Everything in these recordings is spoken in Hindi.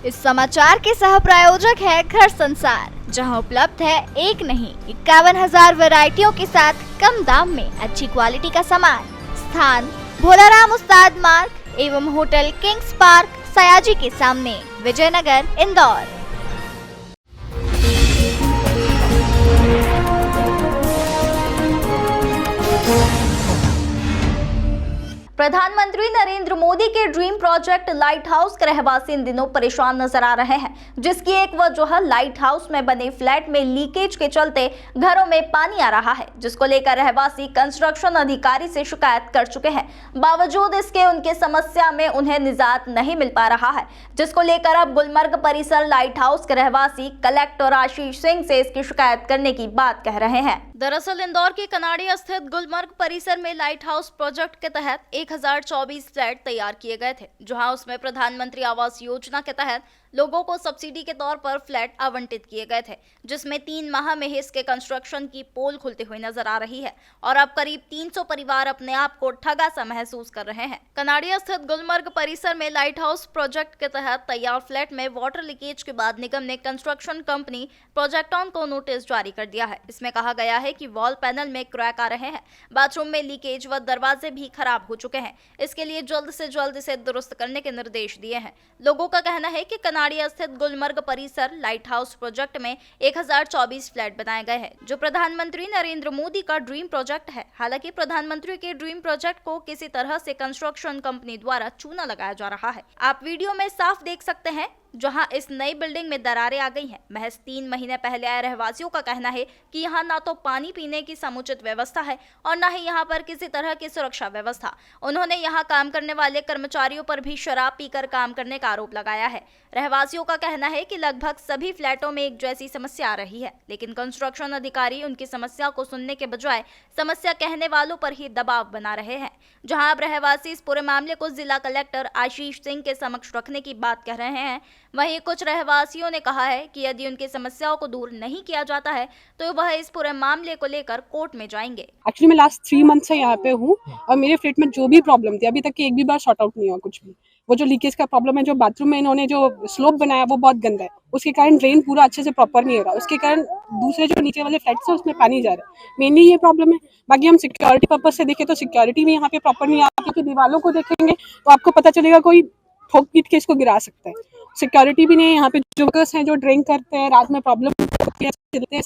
इस समाचार के सह प्रायोजक है घर संसार, जहां उपलब्ध है एक नहीं 51,000 वैरायटियों के साथ कम दाम में अच्छी क्वालिटी का सामान। स्थान भोलाराम उस्ताद मार्ग एवं होटल किंग्स पार्क सयाजी के सामने, विजयनगर, इंदौर। प्रधानमंत्री नरेंद्र मोदी के ड्रीम प्रोजेक्ट लाइट हाउस के रहवासी इन दिनों परेशान नजर आ रहे हैं, जिसकी एक वजह लाइट हाउस में बने फ्लैट में लीकेज के चलते घरों में पानी आ रहा है, जिसको लेकर रहवासी कंस्ट्रक्शन अधिकारी से शिकायत कर चुके हैं। बावजूद इसके उनके समस्या में उन्हें निजात नहीं मिल पा रहा है, जिसको लेकर अब गुलमर्ग परिसर लाइट हाउस के रहवासी कलेक्टर आशीष सिंह से इसकी शिकायत करने की बात कह रहे हैं। दरअसल इंदौर के कनाड़ी स्थित गुलमर्ग परिसर में लाइट हाउस प्रोजेक्ट के तहत 1024 फ्लैट तैयार किए गए थे, जहां उसमें प्रधानमंत्री आवास योजना के तहत लोगों को सब्सिडी के तौर पर फ्लैट आवंटित किए गए थे, जिसमें 3 माह में ही इसके कंस्ट्रक्शन की पोल खुलते हुए नजर आ रही है और अब करीब 300 परिवार अपने आप को ठगा सा महसूस कर रहे हैं। कनाड़िया स्थित गुलमर्ग परिसर में लाइट हाउस प्रोजेक्ट के तहत तैयार फ्लैट में वाटर लीकेज के बाद निगम ने कंस्ट्रक्शन कंपनी प्रोजेक्टॉन को नोटिस जारी कर दिया है। इसमें कहा गया है कि वॉल पैनल में क्रैक आ रहे हैं, बाथरूम में लीकेज व दरवाजे भी खराब हो चुके हैं। इसके लिए जल्द से जल्द इसे दुरुस्त करने के निर्देश दिए हैं। लोगों का कहना है कि कनाड़िया स्थित गुलमर्ग परिसर लाइट हाउस प्रोजेक्ट में 1024 फ्लैट बनाए गए हैं, जो प्रधानमंत्री नरेंद्र मोदी का ड्रीम प्रोजेक्ट है। हालांकि प्रधानमंत्री के ड्रीम प्रोजेक्ट को किसी तरह से कंस्ट्रक्शन कंपनी द्वारा चूना लगाया जा रहा है। आप वीडियो में साफ देख सकते हैं, जहां इस नई बिल्डिंग में दरारें आ गई हैं। महज 3 महीने पहले आए रहवासियों का कहना है कि यहां ना तो पानी पीने की समुचित व्यवस्था है और न ही यहां पर किसी तरह की सुरक्षा व्यवस्था। उन्होंने यहां काम करने वाले कर्मचारियों पर भी शराब पीकर काम करने का आरोप लगाया है। रहवासियों का कहना है कि लगभग सभी फ्लैटों में एक जैसी समस्या आ रही है, लेकिन कंस्ट्रक्शन अधिकारी उनकी समस्या को सुनने के बजाय समस्या कहने वालों पर ही दबाव बना रहे हैं। जहां अब रहवासी इस पूरे मामले को जिला कलेक्टर आशीष सिंह के समक्ष रखने की बात कह रहे हैं। वहीं कुछ रहवासियों ने कहा है कि यदि उनकी समस्याओं को दूर नहीं किया जाता है तो वह इस पूरे मामले को लेकर कोर्ट में जाएंगे। एक्चुअली मैं लास्ट 3 मंथ से यहाँ पे हूँ और मेरे फ्लैट में जो भी प्रॉब्लम थी अभी तक की एक भी बार सॉर्ट आउट नहीं हुआ कुछ भी। वो जो लीकेज का प्रॉब्लम है, जो बाथरूम में इन्होंने जो स्लोप बनाया वो बहुत गंदा है, उसके कारण ड्रेन पूरा अच्छे से प्रॉपर नहीं हो रहा, उसके कारण दूसरे जो नीचे वाले फ्लैट्स है उसमें पानी जा रहा है। मेनली ये प्रॉब्लम है। बाकी हम सिक्योरिटी पर्पज से देखें तो सिक्योरिटी भी यहाँ पे प्रॉपर नहीं आती, क्योंकि दीवारों को देखेंगे तो आपको पता चलेगा कोई ठोक पीट के इसको गिरा सकता है। सिक्योरिटी भी नहीं है। यहाँ पे जो वर्कर्स हैं जो ड्रिंक करते हैं, रात में प्रॉब्लम होती है,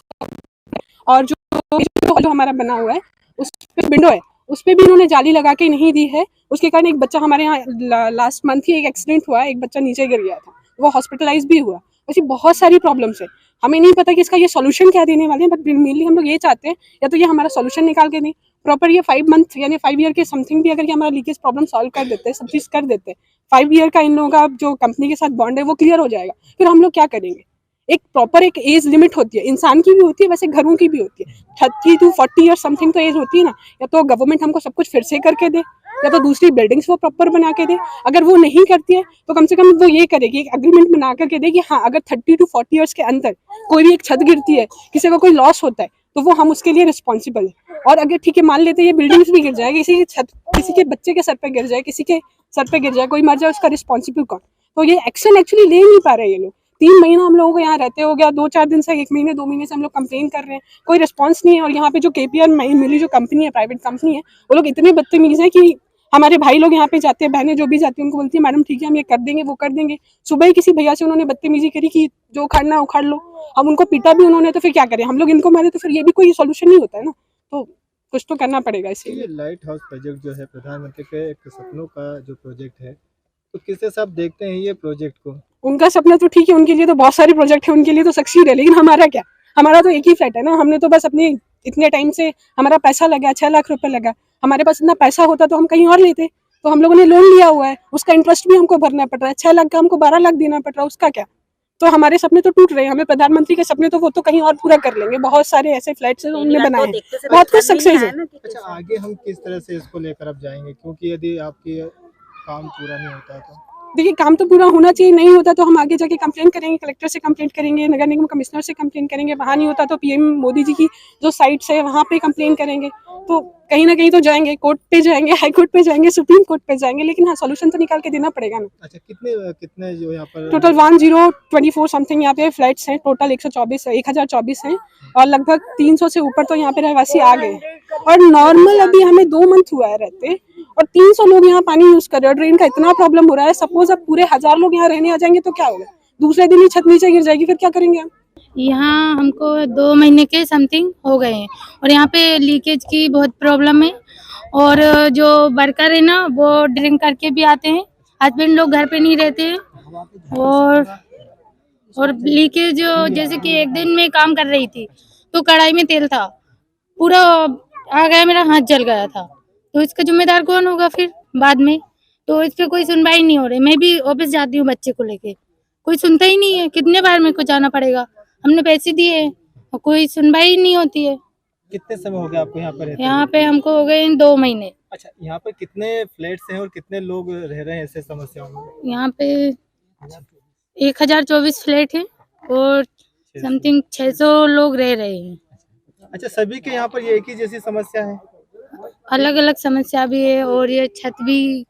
और जो हमारा बना हुआ है उस पे विंडो है, उस पे भी इन्होंने जाली लगा के नहीं दी है। उसके कारण एक बच्चा हमारे यहाँ लास्ट मंथ ही एक एक्सीडेंट हुआ, एक बच्चा नीचे गिर गया था, वो हॉस्पिटलाइज भी हुआ। ऐसी बहुत सारी प्रॉब्लम्स है। हमें नहीं पता कि इसका ये सॉल्यूशन क्या देने वाले हैं, बट मेनली हम लोग ये चाहते हैं या तो ये हमारा सॉल्यूशन निकाल के दें प्रॉपर। ये 5 मंथ यानी 5 ईयर के समथिंग भी अगर ये हमारा लीकेज प्रॉब्लम सॉल्व कर देते हैं, सब चीज़ कर देते हैं, 5 ईयर का इन लोगों का जो कंपनी के साथ बॉन्ड है वो क्लियर हो जाएगा। फिर हम लोग क्या करेंगे? एक प्रॉपर एक एज लिमिट होती है, इंसान की भी होती है, वैसे घरों की भी होती है। 30 to 40 ईयर समथिंग तो एज होती है ना। या तो गवर्नमेंट हमको सब कुछ फिर से करके दे, या तो दूसरी बिल्डिंग्स वो प्रॉपर बना के दे। अगर वो नहीं करती है तो कम से कम वो ये करेगी, एक एग्रीमेंट बना करके दे कि हाँ, अगर 30 to 40 ईयर्स के अंदर कोई भी एक छत गिरती है, किसी का कोई लॉस होता है, तो वो हम उसके लिए रिस्पॉन्सिबल है। और अगर ठीक है, मान लेते हैं ये बिल्डिंग्स भी गिर जाए, किसी की छत, किसी के बच्चे के सर पे गिर जाए, किसी के सर पे गिर जाए, कोई मर जाए, उसका रिस्पॉन्सिबल कौन? तो ये एक्शन एक्चुअली ले नहीं पा रहे ये लोग। 3 महीना हम लोगों को यहाँ रहते हो गया, 2-4 दिन से 1 महीने 2 महीने से हम लोग कंप्लेन कर रहे हैं, कोई रिस्पॉन्स नहीं है। और यहाँ पे जो KPR मिली जो कंपनी है, प्राइवेट कंपनी है, वो लोग इतने बदतमीज है कि हमारे भाई लोग यहाँ पे जाते हैं, बहनें जो भी जाती हैं, उनको बोलती है मैडम ठीक है हम ये कर देंगे, वो कर देंगे। सुबह ही किसी भैया से उन्होंने बदतमीजी करी कि जो उखाड़ना उखाड़ लो। हम उनको पीटा भी उन्होंने, तो फिर क्या करें? हम लोग इनको मारे तो फिर ये भी कोई सोल्यूशन नहीं होता है ना। तो कुछ तो करना पड़ेगा इसलिए। लाइट हाउस प्रोजेक्ट जो है प्रधानमंत्री के एक सपनों का जो प्रोजेक्ट है, तो किससे सब देखते हैं ये प्रोजेक्ट को? उनका सपना तो ठीक है, उनके लिए तो बहुत सारे प्रोजेक्ट है, उनके लिए तो सक्सीड है, लेकिन हमारा क्या? हमारा तो एक ही फ्लैट है ना। हमने तो बस अपने इतने टाइम से हमारा पैसा लगा, 6 लाख रुपए लगा। हमारे पास इतना पैसा होता तो हम कहीं और लेते, तो हम लोगों ने लोन लिया हुआ है, उसका इंटरेस्ट भी हमको भरना पड़ रहा है। 6 लाख का हमको 12 लाख देना पड़ रहा है, उसका क्या? तो हमारे सपने तो टूट रहे हैं। हमें प्रधानमंत्री के सपने तो वो तो कहीं और पूरा कर लेंगे। बहुत सारे ऐसे फ्लैट्स हैं उन्होंने बनाए हैं, बहुत कुछ सक्सेस है। अच्छा, आगे हम किस तरह से इसको लेकर अब जाएंगे, क्योंकि यदि आपकी काम पूरा नहीं होता तो? देखिए काम तो पूरा होना चाहिए, नहीं होता तो हम आगे जाके कंप्लेन करेंगे, कलेक्टर से कंप्लेन करेंगे, नगर निगम कमिश्नर से कंप्लेन करेंगे, वहाँ नहीं होता तो पीएम मोदी जी की जो साइट्स है वहाँ पे कंप्लेन करेंगे। तो कहीं ना कहीं तो जाएंगे, कोर्ट पे जाएंगे, हाई कोर्ट पे जाएंगे, सुप्रीम कोर्ट पे जाएंगे, लेकिन हाँ सोल्यूशन तो निकाल के देना पड़ेगा ना। अच्छा, कितने कितने जो यहाँ पर टोटल 1024 समथिंग यहाँ पे फ्लैट्स हैं, टोटल 1024 हैं और लगभग 300 से ऊपर तो यहाँ पे रहवासी आ गए हैं। और नॉर्मल अभी हमें 2 मंथ हुआ है रहते और 300 लोग यहाँ पानी यूज कर रहे हैं और ड्रेन का इतना प्रॉब्लम हो रहा है। सपोज अब पूरे 1000 लोग यहाँ रहने आ जाएंगे तो क्या होगा, दूसरे दिन ही छत नीचे गिर जाएगी, फिर क्या करेंगे हम। यहाँ हमको 2 महीने के समथिंग हो गए हैं और यहाँ पे लीकेज की बहुत प्रॉब्लम है और जो वर्कर है ना वो ड्रिंक करके भी आते हैं, हस्बैंड लोग घर पे नहीं रहते हैं और लीकेज जैसे कि एक दिन में काम कर रही थी तो कढ़ाई में तेल था, पूरा आ गया, मेरा हाथ जल गया था, तो इसका जिम्मेदार कौन होगा फिर बाद में। तो इस पे कोई सुनवाई नहीं हो रही। मैं भी ऑफिस जाती हूँ बच्चे को लेके, कोई सुनता ही नहीं है, कितने बार मेरे को जाना पड़ेगा, हमने पैसे दिए हैं और कोई सुनवाई ही नहीं होती है। कितने समय हो गया आपको यहाँ पर रहते यहाँ पे हमको हो गए 2 महीने। अच्छा, यहाँ पर कितने फ्लैट्स हैं और कितने लोग रह रहे हैं ऐसे समस्याओं में? यहाँ पे 1024 फ्लैट है और समथिंग 600 लोग रह रहे हैं। अच्छा, सभी के यहाँ पर ये एक ही जैसी समस्या है? अलग अलग समस्या भी है और ये छत भी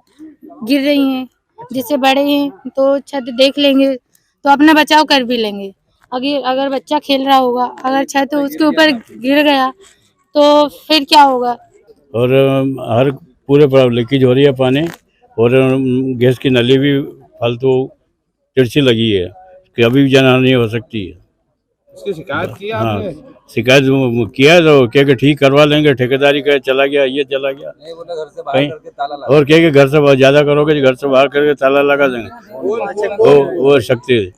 गिर रही हैं, जैसे बड़े हैं तो छत देख लेंगे तो अपना बचाव कर भी लेंगे। अगर बच्चा खेल रहा होगा, अगर छत उसके ऊपर गिर गया तो फिर क्या होगा। और हर पूरे लीकेज हो रही है पानी और गैस की नली भी फालतू तिरछी लगी है कि अभी भी जनहानि हो सकती है। उसकी शिकायत की हाँ, आपने? शिकायत किया तो क्या कि ठीक करवा लेंगे, ठेकेदारी का चला गया, ये चला गया कहीं और क्या कि घर से ज़्यादा करोगे, घर से बाहर करके ताला लगा देंगे, वो शक्ति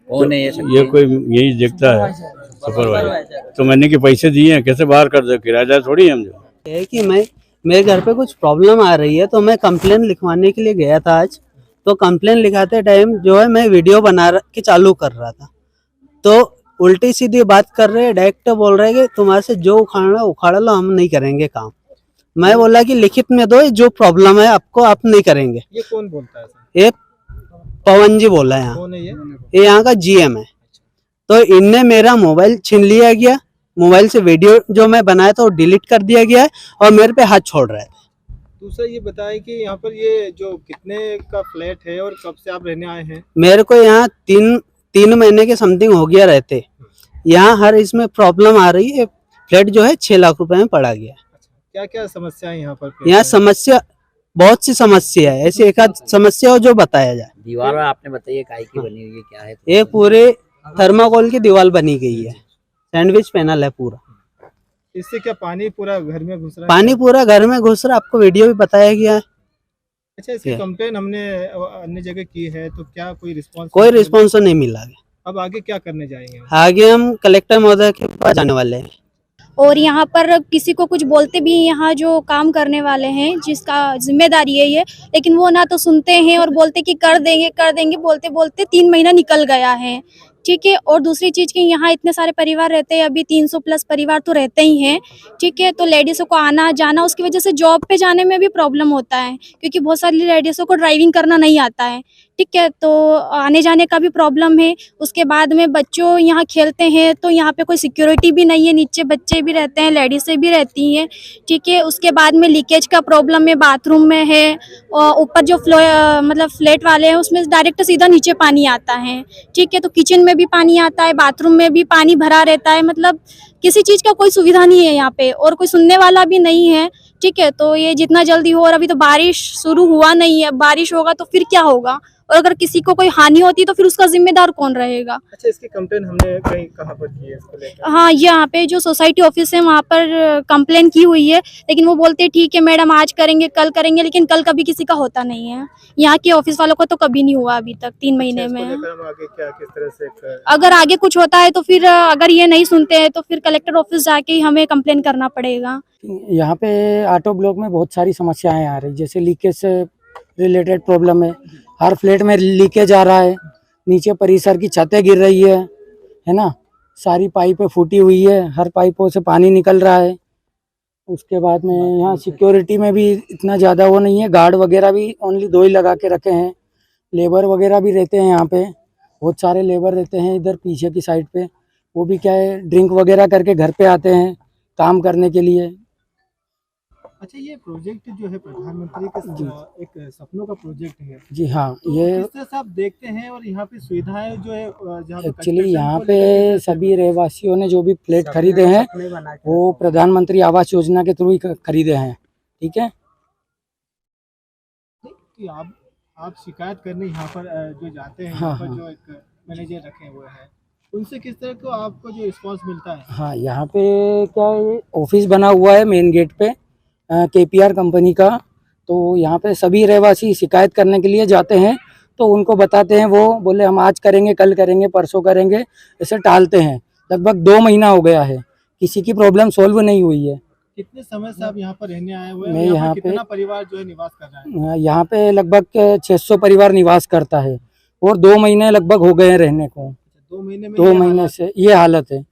ये कोई यही देखता है सुपरवाइजर। तो मैंने कि पैसे दिए हैं, कैसे बाहर कर दो, किराएदार थोड़ी हम जो है कि मेरे घर पे कुछ प्रॉब्लम आ रही है तो मैं कंप्लेन लिखवाने के लिए गया था आज। तो कंप्लेन लिखाते टाइम जो है मैं वीडियो बना के चालू कर रहा था तो उल्टी सीधी बात कर रहे हैं, डायरेक्ट बोल रहे हैं कि तुम्हारे से जो उखाड़ना उखाड़ लो, हम नहीं करेंगे काम। मैं बोला कि लिखित में दो, जो प्रॉब्लम है आपको आप नहीं करेंगे। ये कौन बोलता है सर? ये पवन जी बोला है, कौन है ये यहाँ का जीएम है। तो इनने मेरा मोबाइल छीन लिया गया, मोबाइल से वीडियो जो मैं बनाया था वो डिलीट कर दिया गया है और मेरे पे हाथ छोड़ रहे थे। दूसरा ये बताएं कि यहाँ पर ये जो कितने का फ्लैट है और कब से आप रहने आए हैं? मेरे को यहाँ 3 महीने के समथिंग हो गया रहते। यहाँ हर इसमें प्रॉब्लम आ रही है। फ्लैट जो है 6 लाख रुपए में पड़ा गया। क्या क्या समस्या है यहाँ पर? यहाँ समस्या बहुत सी समस्या है, ऐसी एक आध समस्या हो जो बताया जाए। दीवार आपने बताइए काय की बनी हुई है, क्या है? ये पूरे थर्माकोल की दीवार बनी गई है, सैंडविच पैनल है पूरा। इससे क्या पानी पूरा घर में घुस रहा है? पानी पूरा घर में घुस रहा, आपको वीडियो भी बताया गया है। अच्छा, इसकी कंप्लेन हमने अन्य जगह की है तो क्या कोई रिस्पांस? कोई रिस्पॉन्स नहीं मिला। अब आगे क्या करने जाएंगे? आगे हम कलेक्टर महोदय के पास जाने वाले हैं। और यहाँ पर किसी को कुछ बोलते भी यहाँ जो काम करने वाले हैं जिसका जिम्मेदारी है ये, लेकिन वो ना तो सुनते हैं और बोलते कि कर देंगे बोलते बोलते 3 महीना निकल गया है। ठीक है, और दूसरी चीज़ कि यहाँ इतने सारे परिवार रहते हैं, अभी 300 प्लस परिवार तो रहते ही हैं। ठीक है, तो लेडीज़ों को आना जाना, उसकी वजह से जॉब पे जाने में भी प्रॉब्लम होता है क्योंकि बहुत सारी लेडीज़ों को ड्राइविंग करना नहीं आता है। ठीक है, तो आने जाने का भी प्रॉब्लम है। उसके बाद में बच्चों यहाँ खेलते हैं तो यहाँ पे कोई सिक्योरिटी भी नहीं है, नीचे बच्चे भी रहते हैं, लेडीज़ें भी रहती हैं। ठीक है, उसके बाद में लीकेज का प्रॉब्लम है, बाथरूम में है और ऊपर जो मतलब फ्लैट वाले हैं उसमें डायरेक्ट सीधा नीचे पानी आता है। ठीक है, तो किचन में भी पानी आता है, बाथरूम में भी पानी भरा रहता है, मतलब किसी चीज़ का कोई सुविधा नहीं है यहाँ पे और कोई सुनने वाला भी नहीं है। ठीक है, तो ये जितना जल्दी हो, और अभी तो बारिश शुरू हुआ नहीं है, बारिश होगा तो फिर क्या होगा, और अगर किसी को कोई हानि होती तो फिर उसका जिम्मेदार कौन रहेगा? अच्छा, इसकी कंप्लेन हमने कहीं कहाँ पर की है इसको लेकर? हाँ, यहाँ पे जो सोसाइटी ऑफिस है वहाँ पर कंप्लेन की हुई है, लेकिन वो बोलते हैं ठीक है मैडम आज करेंगे कल करेंगे, लेकिन कल कभी किसी का होता नहीं है। यहाँ के ऑफिस वालों को तो कभी नहीं हुआ अभी तक 3 महीने में। हम आगे क्या किस तरह से अगर आगे कुछ होता है तो फिर अगर ये नहीं सुनते हैं तो फिर कलेक्टर ऑफिस जाके ही हमें कंप्लेन करना पड़ेगा। यहाँ पे ऑटो ब्लॉक में बहुत सारी समस्याएं आ रही, जैसे लीकेज से रिलेटेड प्रॉब्लम है, हर फ्लैट में लीकेज आ रहा है, नीचे परिसर की छतें गिर रही है ना, सारी पाइपें फूटी हुई है, हर पाइपों से पानी निकल रहा है। उसके बाद में यहाँ सिक्योरिटी में भी इतना ज़्यादा वो नहीं है, गार्ड वगैरह भी ओनली 2 ही लगा के रखे हैं, लेबर वगैरह भी रहते हैं यहाँ पे, बहुत सारे लेबर रहते हैं इधर पीछे की साइड पे। वो भी क्या है, ड्रिंक वगैरह करके घर पे आते हैं काम करने के लिए। अच्छा, ये प्रोजेक्ट जो है प्रधानमंत्री के एक सपनों का प्रोजेक्ट है, जी हाँ, तो ये किस तरह से आप देखते हैं और यहाँ पे सुविधाएं जो है जहाँ पे एक्चुअली construction यहाँ को पे लेकर के सभी रहवासियों ने जो भी फ्लैट खरीदे हैं वो प्रधानमंत्री आवास योजना के थ्रू ही खरीदे हैं। ठीक है, कि आप शिकायत करने यहाँ पर जो जाते हैं, हाँ, यहाँ पर हाँ। जो एक मैनेजर रखे हुए हैं, उनसे किस तरह को आपको जो रिस्पांस मिलता है? हाँ, यहाँ पे क्या है, ऑफिस बना हुआ है मेन गेट पे KPR कंपनी का। तो यहाँ पे सभी रहवासी शिकायत करने के लिए जाते हैं, तो उनको बताते हैं, वो बोले हम आज करेंगे, कल करेंगे, परसों करेंगे, ऐसे टालते हैं। लगभग 2 महीना हो गया है, किसी की प्रॉब्लम सॉल्व नहीं हुई है। कितने समय से आप यहाँ पर रहने आए हुए हैं? मैं यहाँ यहाँ पे पे कितना परिवार जो है निवास कर रहा है? यहाँ पे लगभग 600 परिवार निवास करता है और 2 महीने लगभग हो गए हैं रहने को। 2 महीने में 2 ये महीने हालात- से ये हालत है।